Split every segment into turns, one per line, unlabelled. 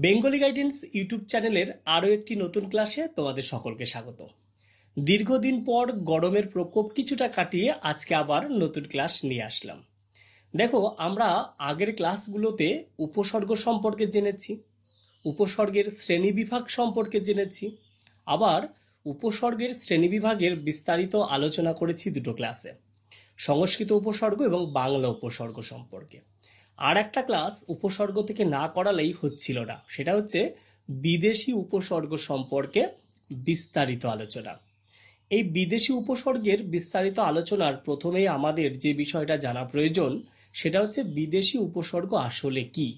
Bengali guidance YouTube চ্যানেলের আরও একটি নতুন ক্লাসে তোমাদের সকলকে স্বাগত। দীর্ঘদিন পর গরমের প্রকোপ কিছুটা কাটিয়ে আজকে আবার নতুন ক্লাস নিয়ে আসলাম। দেখো, আমরা আগের ক্লাসগুলোতে উপসর্গ সম্পর্কে জেনেছি, উপসর্গের শ্রেণীবিভাগ সম্পর্কে জেনেছি, আবার উপসর্গের শ্রেণীবিভাগের বিস্তারিত আলোচনা করেছি দুটো ক্লাসে, সংস্কৃত উপসর্গ এবং বাংলা উপসর্গ সম্পর্কে। আর একটা ক্লাস উপসর্গ থেকে না করালেই হচ্ছিল না, সেটা হচ্ছে বিদেশি উপসর্গ সম্পর্কে বিস্তারিত আলোচনা। এই বিদেশি উপসর্গের বিস্তারিত আলোচনার প্রথমেই আমাদের যে বিষয়টা জানা প্রয়োজন সেটা হচ্ছে বিদেশি উপসর্গ আসলে কি।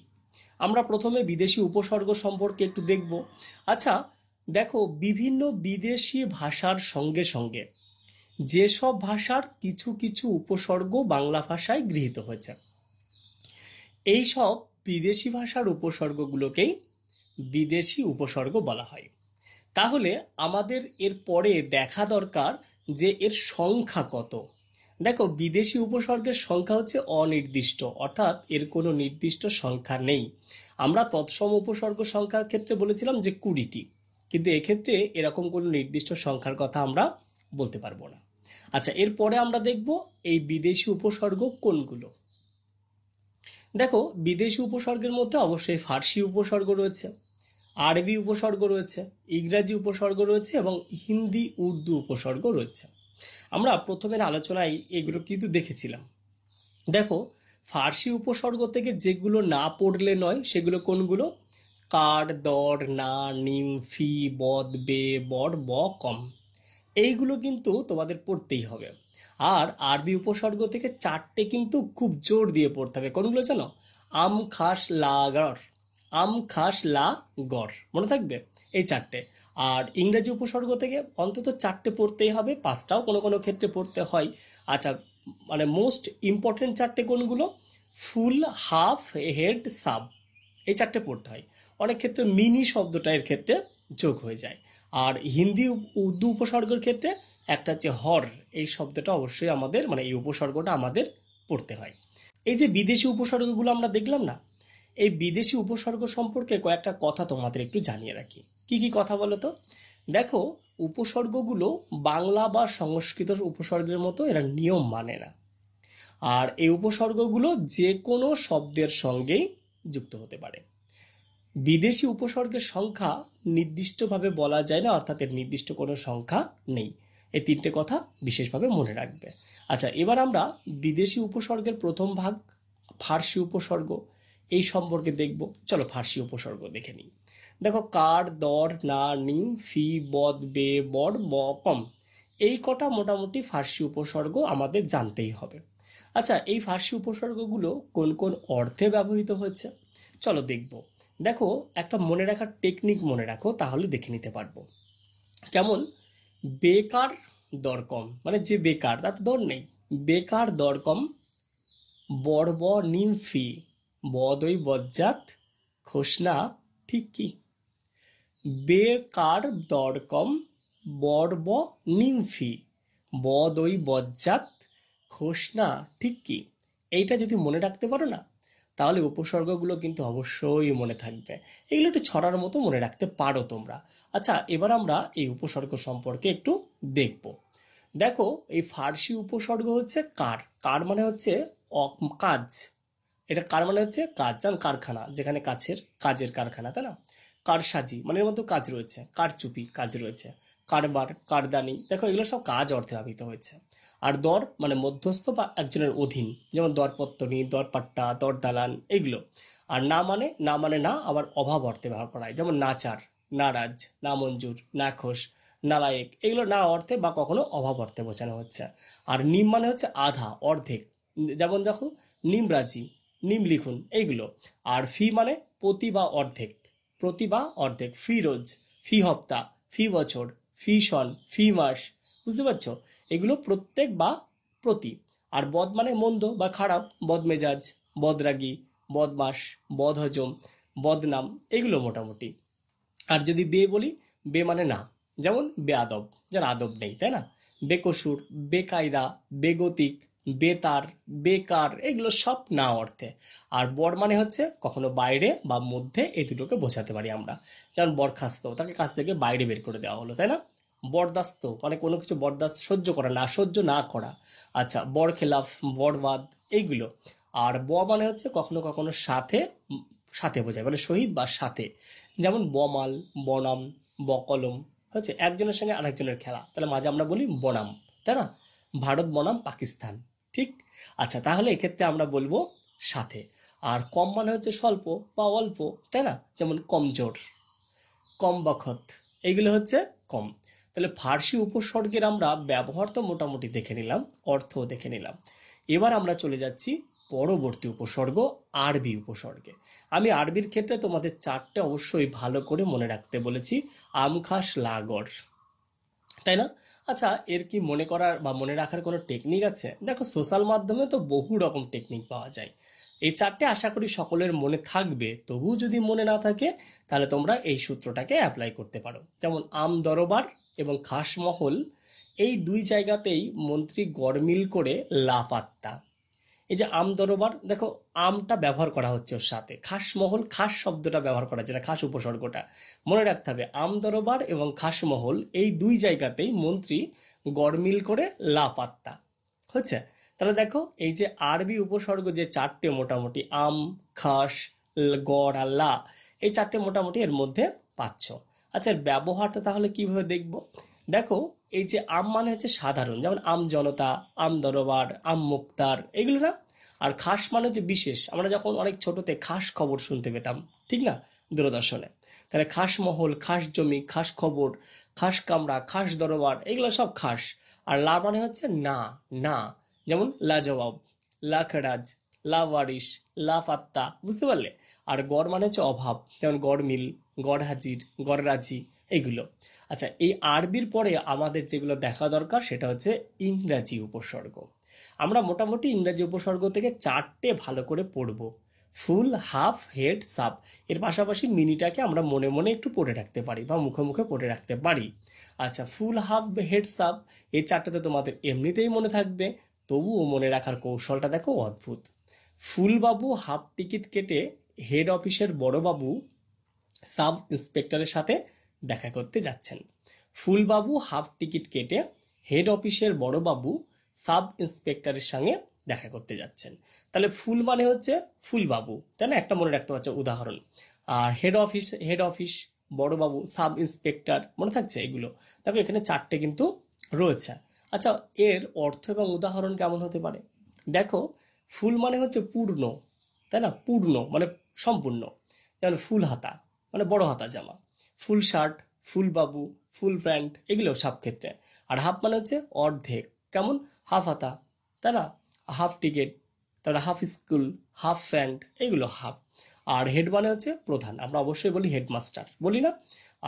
আমরা প্রথমে বিদেশি উপসর্গ সম্পর্কে একটু দেখব। আচ্ছা দেখো, বিভিন্ন বিদেশি ভাষার সঙ্গে সঙ্গে যেসব ভাষার কিছু কিছু উপসর্গ বাংলা ভাষায় গৃহীত হয়েছে, এই সব বিদেশি ভাষার উপসর্গগুলোকেই বিদেশি উপসর্গ বলা হয়। তাহলে আমাদের এর পরে দেখা দরকার যে এর সংখ্যা কত। দেখো, বিদেশি উপসর্গের সংখ্যা হচ্ছে অনির্দিষ্ট, অর্থাৎ এর কোনো নির্দিষ্ট সংখ্যা নেই। আমরা তৎসম উপসর্গ সংখ্যার ক্ষেত্রে বলেছিলাম যে 20টি, কিন্তু এক্ষেত্রে এরকম কোনো নির্দিষ্ট সংখ্যার কথা আমরা বলতে পারবো না। আচ্ছা, এরপরে আমরা দেখব এই বিদেশি উপসর্গ কোনগুলো। দেখো, বিদেশি উপসর্গের মধ্যে অবশ্যই ফার্সি উপসর্গ রয়েছে, আরবি উপসর্গ রয়েছে, ইংরাজি উপসর্গ রয়েছে এবং হিন্দি উর্দু উপসর্গ রয়েছে। আমরা প্রথমের আলোচনায় এগুলো কিন্তু দেখেছিলাম। দেখো, ফার্সি উপসর্গ থেকে যেগুলো না পড়লে নয় সেগুলো কোনগুলো? কার, দর, না, নিম, ফি, বদ, বে, বর, ব, কম, এইগুলো কিন্তু তোমাদের পড়তেই হবে। আর আরবি উপসর্গ থেকে 4টে কিন্তু খুব জোর দিয়ে পড়তে হবে। কোনগুলো জানো? আম, খাস, লা, গর। আম, খাস, লা, গর, মনে থাকবে এই 4টে। আর ইংরেজি উপসর্গ থেকে অন্তত 4টে পড়তেই হবে, 5টাও কোনো কোনো ক্ষেত্রে পড়তে হয়। আচ্ছা, মানে মোস্ট ইম্পর্টেন্ট 4টে কোনগুলো? ফুল, হাফ, হেড, সাব, এই 4টে পড়তে হয়। অনেক ক্ষেত্রে মিনি শব্দটা এর ক্ষেত্রে যোগ হয়ে যায়। আর হিন্দি উর্দু উপসর্গের ক্ষেত্রে একটা হচ্ছে হর, এই শব্দটা অবশ্যই আমাদের, মানে এই উপসর্গটা আমাদের পড়তে হয়। এই যে বিদেশি উপসর্গগুলো আমরা দেখলাম না, এই বিদেশি উপসর্গ সম্পর্কে কয়েকটা কথা তোমাদের একটু জানিয়ে রাখি। কি কি কথা বলো তো? দেখো, উপসর্গগুলো বাংলা বা সংস্কৃত উপসর্গের মতো এরা নিয়ম মানে না। আর এই উপসর্গগুলো যে কোনো শব্দের সঙ্গেই যুক্ত হতে পারে। বিদেশি উপসর্গের সংখ্যা নির্দিষ্টভাবে বলা যায় না, অর্থাৎ এর নির্দিষ্ট কোনো সংখ্যা নেই। এই 3টে কথা বিশেষভাবে মনে রাখবে। আচ্ছা, এবার আমরা বিদেশি উপসর্গের প্রথম ভাগ ফার্সি উপসর্গ এই সম্পর্কে দেখব। চলো ফার্সি উপসর্গ দেখে নিই। দেখো, কার, দর, না, নিম, ফি, বদ, বে, বর, ব, কম, এই কটা মোটামুটি ফার্সি উপসর্গ আমাদের জানতেই হবে। আচ্ছা, এই ফার্সি উপসর্গগুলো কোন কোন অর্থে ব্যবহৃত হয়েছে চলো দেখব। দেখো, একটা মনে রাখার টেকনিক মনে রাখো, তাহলে দেখে নিতে পারবো। কেমন? বেকার দর কম, মানে যে বেকার তার তো দর নেই, বেকার দর কম, বর্ব নিমফি, বদই বজ্জাত, খোসনা ঠিক কি। বেকার দর কম, বর্ব নিমফি, বদই বজ্জাত, খোসনা ঠিক কি। এইটা যদি মনে রাখতে পারো না, তাহলে উপসর্গগুলো কিন্তু অবশ্যই মনে থাকবে। এগুলো একটু ছড়ার মতো মনে রাখতে পারো তোমরা। আচ্ছা, এবার আমরা এই উপসর্গ সম্পর্কে একটু দেখব। দেখো, এই ফার্সি উপসর্গ হচ্ছে কার। কার মানে হচ্ছে কাজ। এটা কার মানে হচ্ছে কাজ, যেমন কারখানা, যেখানে কাজের কারখানা, তাই না? কারসাজি মানে এর মধ্যে কাজ রয়েছে, কারচুপি কাজ রয়েছে, কারবার, কারদানি, দেখো এগুলো সব কাজ অর্থে ব্যবহৃত হয়েছে। আর দর মানে মধ্যস্থ বা একজনের অধীন, যেমন দরপত্তনি, দরপাট্টা, দরদালান, এগুলো। আর না মানে না আবার অভাব অর্থে ব্যবহার করা হয়, যেমন নাচার, নারাজ, না মঞ্জুর, নাখোশ, নালায়েক, এগুলো না অর্থে বা কখনো অভাব অর্থে বোঝানো হচ্ছে। আর নিম মানে হচ্ছে আধা, অর্ধেক, যেমন দেখো নিমরাজি, নিম লিখুন, এইগুলো। আর ফি মানে প্রতি বা অর্ধেক, প্রতি বা অর্ধেক, ফি রোজ, ফি হপ্তা, ফি বছর, ফি সন, ফি মাস, বুঝতে পারছো? এগুলো প্রত্যেক বা প্রতি। আর বদ মানে মন্দ বা খারাপ, বদমেজাজ, বদরাগী, বদমাস, বদহজম, বদনাম, এগুলো মোটামুটি। আর যদি বে বলি, বে মানে না, যেমন বেয়াদব, যার আদব নেই, তাই না? বেকসুর, বেকায়দা, বেগতিক, বেতার, বেকার, এগুলো সব না অর্থে। আর বর মানে হচ্ছে কখনো বাইরে বা মধ্যে, এই দুটোকে বোঝাতে পারি আমরা। যেমন বরখাস্ত, তাকে কাছ থেকে বাইরে বের করে দেওয়া হলো, তাই না? বরদাস্ত মানে কোনো কিছু বরদাস্ত, সহ্য করা, না সহ্য না করা। আচ্ছা, বরখেলাফ, বরবাদ, এইগুলো। আর মানে হচ্ছে কখনো কখনো সাথে, সাথে বোঝায়, মানে শহীদ বা সাথে। যেমন বমাল, বনাম, বকলম হচ্ছে একজনের সঙ্গে আরেকজনের খেলা, তাহলে মাঝে আমরা বলি বনাম, তাই না? ভারত বনাম পাকিস্তান, ঠিক। আচ্ছা, তাহলে এক্ষেত্রে আমরা বলবো সাথে। আর কম মানে হচ্ছে স্বল্প বা অল্প, তাই না? যেমন কমজোর, কম বখত, এইগুলো হচ্ছে কম। তাহলে ফার্সি উপসর্গের আমরা ব্যবহার তো মোটামুটি দেখে নিলাম, অর্থ দেখে নিলাম। এবার আমরা চলে যাচ্ছি পরবর্তী উপসর্গ, আরবি উপসর্গে। আমি আরবির ক্ষেত্রে তোমাদের চারটে অবশ্যই ভালো করে মনে রাখতে বলেছি। আমখাস লাগর, তাই না? আচ্ছা, এর কি মনে করার বা মনে রাখার কোনো টেকনিক আছে? দেখো, সোশ্যাল মাধ্যমে তো বহু রকম টেকনিক পাওয়া যায়। এই চারটে আশা করি সকলের মনে থাকবে। তবু যদি মনে না থাকে, তাহলে তোমরা এই সূত্রটাকে অ্যাপ্লাই করতে পারো। যেমন আম দরবার এবং খাসমহল, এই দুই জায়গাতেই মন্ত্রী গড়মিল করে লাফাত্তা। এই যে আম দরবার, দেখো আমটা ব্যবহার করা হচ্ছে ওর সাথে, খাসমহল, খাস শব্দটা ব্যবহার করা হচ্ছে না, খাস উপসর্গটা মনে রাখতে হবে। আম দরবার এবং খাসমহল, এই দুই জায়গাতেই মন্ত্রী গড়মিল করে লাপাত্তা হচ্ছে। তাহলে দেখো, এই যে আরবি উপসর্গ যে চারটে মোটামুটি আম, খাস, গড় আর লা, এই চারটে মোটামুটি এর মধ্যে পাচ্ছ। আচ্ছা, এর ব্যবহারটা তাহলে কিভাবে দেখব? দেখো, এই যে আম মানে হচ্ছে সাধারণ, যেমন আম জনতা, আম দরবার, আম মুক্তার, এগুলো না। আর খাস মানে হচ্ছে বিশেষ, আমরা যখন অনেক ছোটতে খাস খবর শুনতে পেতাম, ঠিক না, দূরদর্শনে। তাহলে খাস মহল, খাস জমি, খাস খবর, খাস কামরা, খাস দরবার, এগুলো সব খাস। আর লা মানে হচ্ছে না, না। যেমন লাজবাব, লাখরাজ, লাওয়ারিশ, লাফাত্তা, বুঝতে পারলে? আর গড় মানে হচ্ছে অভাব, যেমন গড়মিল, গড় হাজির, গড় রাজি, এইগুলো। আচ্ছা, এই আরবির পরে আমাদের যেগুলো দেখা দরকার সেটা হচ্ছে ইংরাজি উপসর্গ। আমরা মোটামুটি ইংরাজি উপসর্গ থেকে চারটে ভালো করে পড়ব। ফুল, হাফ, হেড, সাব। এর পাশাপাশি মিনিটাকে আমরা মনে মনে একটু পড়ে রাখতে পারি বা মুখে মুখে পড়ে রাখতে পারি। আচ্ছা, ফুল, হাফ, হেড, সাব, এই চারটাতে তোমাদের এমনিতেই মনে থাকবে। তবুও মনে রাখার কৌশলটা দেখো অদ্ভুত। ফুলবাবু হাফ টিকিট কেটে হেড অফিসের বড়বাবু সাব ইন্সপেক্টরের সাথে দেখা করতে যাচ্ছেন। ফুলবাবু হাফ টিকিট কেটে হেড অফিসের বড়বাবু সাব ইন্সপেক্টরের সঙ্গে দেখা করতে যাচ্ছেন। তাহলে ফুল মানে হচ্ছে ফুলবাবু, তাই না? একটা মনে রাখতে পারছো উদাহরণ। আর হেড অফিস, বড়বাবু, সাব ইন্সপেক্টর, মনে থাকছে এগুলো? দেখো, এখানে চারটে কিন্তু রয়েছে। আচ্ছা, এর অর্থ এবং উদাহরণ কেমন হতে পারে? দেখো, ফুল মানে হচ্ছে পূর্ণ, তাই না? পূর্ণ মানে সম্পূর্ণ। যেমন ফুল হাতা মানে বড় হাতা জামা, ফুল শার্ট, ফুল বাবু, ফুল প্যান্ট, এগুলো সব ক্ষেত্রে। আর হাফ মানে হচ্ছে অর্ধেক, কেমন? হাফ হাতা, তাই না? হাফ টিকিট, তারপরে হাফ স্কুল, হাফ প্যান্ট, এগুলো হাফ। আর হেড মানে হচ্ছে প্রধান, আমরা অবশ্যই বলি হেডমাস্টার, বলি না?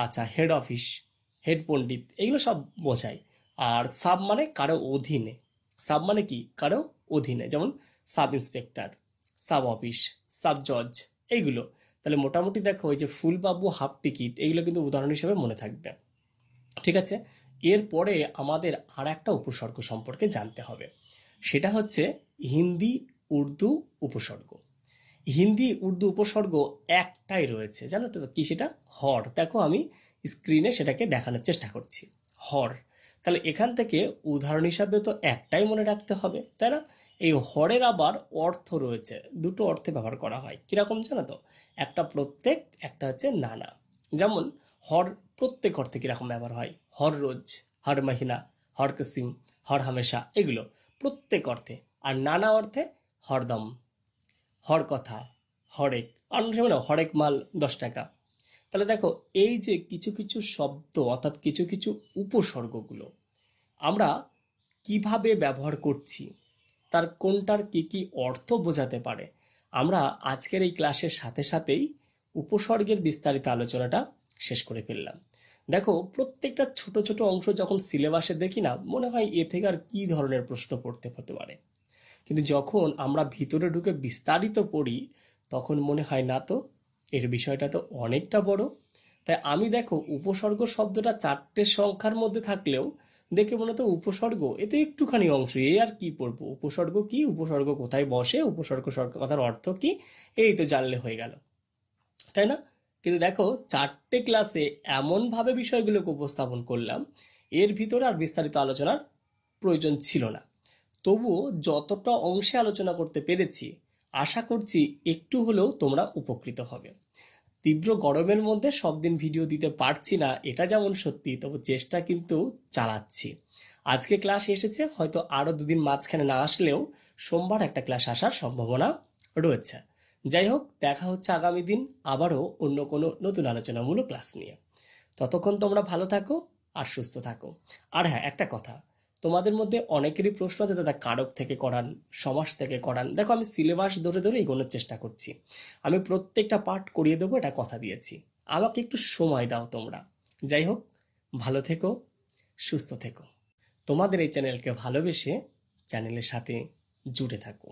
আচ্ছা, হেড অফিস, হেড পণ্ডিত, এগুলো সব বোঝায়। আর সাব মানে কারো অধীনে, সাব মানে কি? কারো অধীনে, যেমন sub inspector, sub office, sub জজ, এইগুলো। তাহলে মোটামুটি দেখো, এই যে ফুলবাবু হাফ টিকিট, এইগুলো কিন্তু উদাহরণ হিসেবে মনে থাকবে, ঠিক আছে? এরপরে আমাদের আর একটা উপসর্গ সম্পর্কে জানতে হবে, সেটা হচ্ছে হিন্দি উর্দু উপসর্গ। হিন্দি উর্দু উপসর্গ একটাই রয়েছে, জানো তো কি? সেটা হর। দেখো, আমি স্ক্রিনে সেটাকে দেখানোর চেষ্টা করছি, হর। তাহলে এখান থেকে উদাহরণ হিসাবে তো একটাই মনে রাখতে হবে, তাই না? এই হরের আবার অর্থ রয়েছে, দুটো অর্থে ব্যবহার করা হয়। কিরকম জানো তো? একটা প্রত্যেক, একটা হচ্ছে নানা। যেমন হর প্রত্যেক অর্থে কিরকম ব্যবহার হয়? হর রোজ, হর মহিনা, হর কিসিম, হর হামেশা, এগুলো প্রত্যেক অর্থে। আর নানা অর্থে হরদম, হর কথা, হরেক, আর অন্য সময় না হরেক মাল 10 টাকা। তাহলে দেখো, এই যে কিছু কিছু শব্দ অর্থাৎ কিছু কিছু উপসর্গগুলো আমরা কিভাবে ব্যবহার করছি, তার কোনটার কি কি অর্থ বোঝাতে পারে, আমরা আজকের এই ক্লাসের সাথে সাথেই উপসর্গের বিস্তারিত আলোচনাটা শেষ করে ফেললাম। দেখো, প্রত্যেকটা ছোট ছোট অংশ যখন সিলেবাসে দেখি না, মনে হয় এ থেকে আর কি ধরনের প্রশ্ন পড়তে হতে পারে। কিন্তু যখন আমরা ভিতরে ঢুকে বিস্তারিত পড়ি, তখন মনে হয় না তো, এর বিষয়টা তো অনেকটা বড়। তাই আমি দেখো, উপসর্গ শব্দটা চারটে সংখ্যার মধ্যে থাকলেও দেখে মনে তো উপসর্গ, এতে একটুখানি অংশ, এই আর কি পড়বো, উপসর্গ কি, উপসর্গ কোথায় বসে, উপসর্গ কথার অর্থ কি, এই তো জানলে হয়ে গেল, তাই না? কিন্তু দেখো 4টে ক্লাসে এমন ভাবে বিষয়গুলোকে উপস্থাপন করলাম, এর ভিতরে আর বিস্তারিত আলোচনার প্রয়োজন ছিল না। তবুও যতটা অংশে আলোচনা করতে পেরেছি, আশা করছি একটু হলেও তোমরা উপকৃত হবে। তীব্র গরমের মধ্যে সব দিন ভিডিও দিতে পারছি না, এটা যেমন সত্যি, তবু চেষ্টা কিন্তু চালাচ্ছি। আজকে ক্লাস এসেছে, হয়তো আরো 2 দিন মাঝখানে না আসলেও সোমবার একটা ক্লাস আসার সম্ভাবনা রয়েছে। যাই হোক, দেখা হচ্ছে আগামী দিন আবারও অন্য কোনো নতুন আলোচনামূলক ক্লাস নিয়ে। ততক্ষণ তোমরা ভালো থাকো আর সুস্থ থাকো। আর হ্যাঁ, একটা কথা, তোমাদের মধ্যে অনেকেরই প্রশ্ন আছে, দাদা কারক থেকে করান, সমাস থেকে করান। দেখো, আমি সিলেবাস ধরে ধরে এগোনোর চেষ্টা করছি, আমি প্রত্যেকটা পার্ট করিয়ে দেবো, এটা কথা দিয়েছি। আমাকে একটু সময় দাও তোমরা। যাই হোক, ভালো থেকো, সুস্থ থেকো। তোমাদের এই চ্যানেলকে ভালোবেসে চ্যানেলের সাথে জুড়ে থাকো।